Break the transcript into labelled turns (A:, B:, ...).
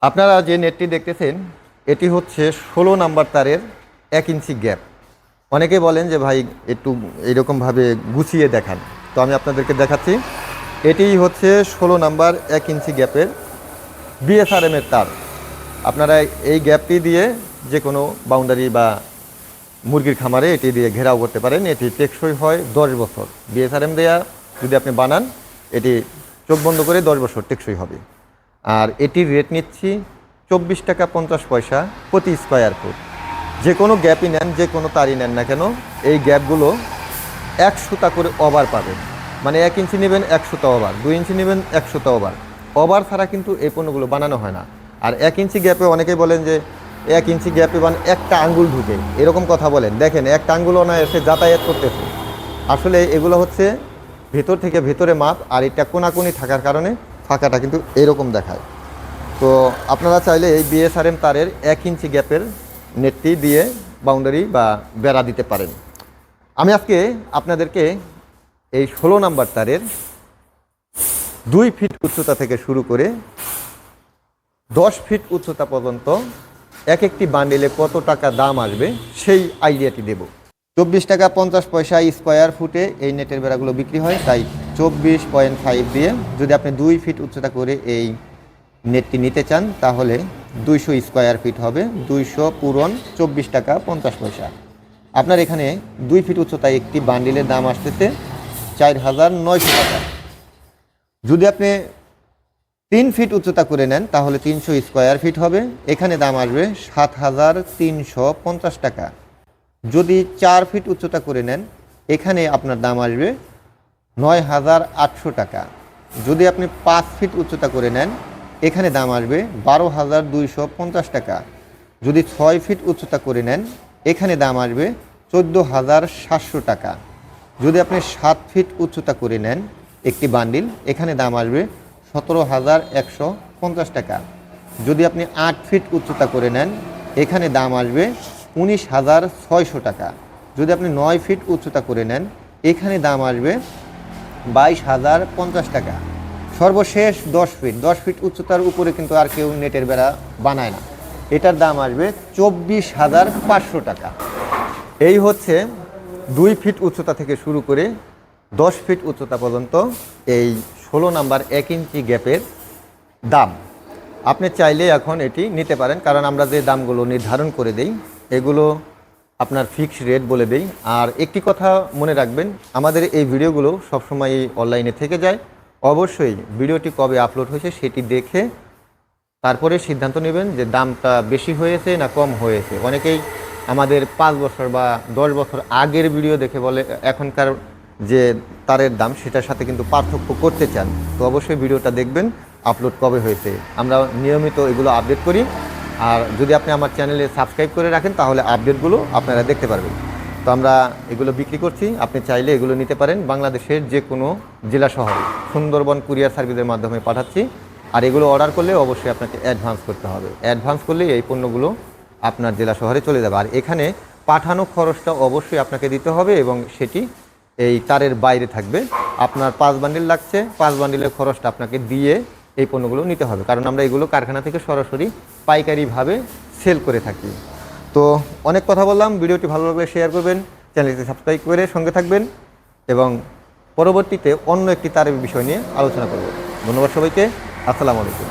A: আপনারা যে নেটটি দেখতেছেন এটি হচ্ছে 16 নাম্বার তারের 1 ইঞ্চি গ্যাপ। অনেকে বলেন যে ভাই একটু এইরকমভাবে গুছিয়ে দেখান, তো আমি আপনাদেরকে দেখাচ্ছি। এটি হচ্ছে 16 নাম্বার 1 ইঞ্চি গ্যাপের বিএসআরএমের তার। আপনারা এই গ্যাপটি দিয়ে যে কোনো বাউন্ডারি বা মুরগির খামারে এটি দিয়ে ঘেরাও করতে পারেন। এটি টেকসই হয় 10 বছর। বিএসআরএম দেয়া যদি আপনি বানান এটি চোখ বন্ধ করে 10 বছর টেকসই হবে। আর এটির রেট নিচ্ছি 24 টাকা 50 পয়সা প্রতি স্কোয়ার ফুট। যে কোনো গ্যাপই নেন, যে কোনো তারই নেন না কেন, এই গ্যাপগুলো 1 সুতা করে ওভার পাবেন। মানে 1 ইঞ্চি নেবেন 1 সুতা ওভার, 2 ইঞ্চি নেবেন 1 সুতা ওভার। ওভার ছাড়া কিন্তু এই পণ্যগুলো বানানো হয় না। আর 1 ইঞ্চি গ্যাপে অনেকেই বলেন যে 1 ইঞ্চি গ্যাপে একটা আঙ্গুল ঢুকে, এরকম কথা বলেন। দেখেন একটা আঙ্গুলও না এসে যাতায়াত করতেছে। আসলে এগুলো হচ্ছে ভেতর থেকে ভেতরে মাপ, আর এটা কোনাকুনি থাকার কারণে ফাঁকাটা কিন্তু এরকম দেখায়। তো আপনারা চাইলে এই বিএসআরএম তারের 1 ইঞ্চি গ্যাপের নেটটি দিয়ে বাউন্ডারি বা বেড়া দিতে পারেন। আমি আজকে আপনাদেরকে এই 16 নাম্বার তারের 2 ফিট উচ্চতা থেকে শুরু করে 10 ফিট উচ্চতা পর্যন্ত এক একটি বান্ডিলে কত টাকা দাম আসবে সেই আইডিয়াটি দেব। 24 টাকা 50 পয়সা স্কোয়ার ফুটে এই নেটের বেড়াগুলো বিক্রি হয়, তাই 24.5 দিয়ে যদি আপনি 2 ফিট উচ্চতা করে এই নেটটি নিতে চান তাহলে 200 স্কোয়ার ফিট হবে। 200 পূরণ 24 টাকা 50 পয়সা। আপনার এখানে 2 ফিট উচ্চতায় একটি বান্ডিলের দাম আসতেছে 4900 টাকা। যদি আপনি 3 ফিট উচ্চতা করে নেন তাহলে 300 স্কোয়ার ফিট হবে। এখানে দাম আসবে 7350 টাকা। যদি 4 ফিট উচ্চতা করে নেন এখানে আপনার দাম আসবে 9800 টাকা। যদি আপনি 5 ফিট উচ্চতা করে নেন এখানে দাম আসবে 12250 টাকা। যদি 6 ফিট উচ্চতা করে নেন এখানে দাম আসবে 14700 টাকা। যদি আপনি 7 ফিট উচ্চতা করে নেন একটি বান্ডিল এখানে দাম আসবে 17150 টাকা। যদি আপনি 8 ফিট উচ্চতা করে নেন এখানে দাম আসবে 19600 টাকা। যদি আপনি 9 ফিট উচ্চতা করে নেন এখানে দাম আসবে 22050 টাকা। সর্বশেষ 10 ফিট উচ্চতার উপরে কিন্তু আর কেউ নেটের বেড়া বানায় না, এটার দাম আসবে 24500 টাকা। এই হচ্ছে 2 ফিট উচ্চতা থেকে শুরু করে 10 ফিট উচ্চতা পর্যন্ত এই 16 নাম্বার 1 ইঞ্চি গ্যাপের দাম। আপনি চাইলে এখন এটি নিতে পারেন, কারণ আমরা যে দামগুলো নির্ধারণ করে দেই এগুলো আপনার ফিক্সড রেট বলে দেই। আর একটি কথা মনে রাখবেন, আমাদের এই ভিডিওগুলো সবসময় অনলাইনে থেকে যায়। অবশ্যই ভিডিওটি কবে আপলোড হয়েছে সেটি দেখে তারপরে সিদ্ধান্ত নেবেন যে দামটা বেশি হয়েছে না কম হয়েছে। অনেকেই আমাদের 5 বছর বা 10 বছর আগের ভিডিও দেখে বলে এখনকার যে তারের দাম সেটার সাথে কিন্তু পার্থক্য করতে চান। তো অবশ্যই ভিডিওটা দেখবেন আপলোড কবে হয়েছে। আমরা নিয়মিত এগুলো আপডেট করি। আর যদি আপনি আমার চ্যানেলে সাবস্ক্রাইব করে রাখেন তাহলে আপডেটগুলো আপনারা দেখতে পারবেন। তো আমরা এগুলো বিক্রি করছি, আপনি চাইলে এগুলো নিতে পারেন। বাংলাদেশের যে কোনো জেলা শহরে সুন্দরবন কুরিয়ার সার্ভিসের মাধ্যমে পাঠাচ্ছি। আর এগুলো অর্ডার করলে অবশ্যই আপনাকে অ্যাডভান্স করতে হবে। অ্যাডভান্স করলেই এই পণ্যগুলো আপনার জেলা শহরে চলে যাবে। আর এখানে পাঠানো খরচটা অবশ্যই আপনাকে দিতে হবে এবং সেটি এই তারের বাইরে থাকবে। আপনার 5 বান্ডিল লাগছে, 5 বান্ডিলের খরচটা আপনাকে দিয়ে এই পণ্যগুলো নিতে হবে, কারণ আমরা এগুলো কারখানা থেকে সরাসরি পাইকারিভাবে সেল করে থাকি। তো অনেক কথা বললাম, ভিডিওটি ভালো লাগলে শেয়ার করবেন, চ্যানেলটি সাবস্ক্রাইব করে সঙ্গে থাকবেন এবং পরবর্তীতে অন্য একটি তারের বিষয় নিয়ে আলোচনা করব। ধন্যবাদ সবাইকে। আসসালামু আলাইকুম।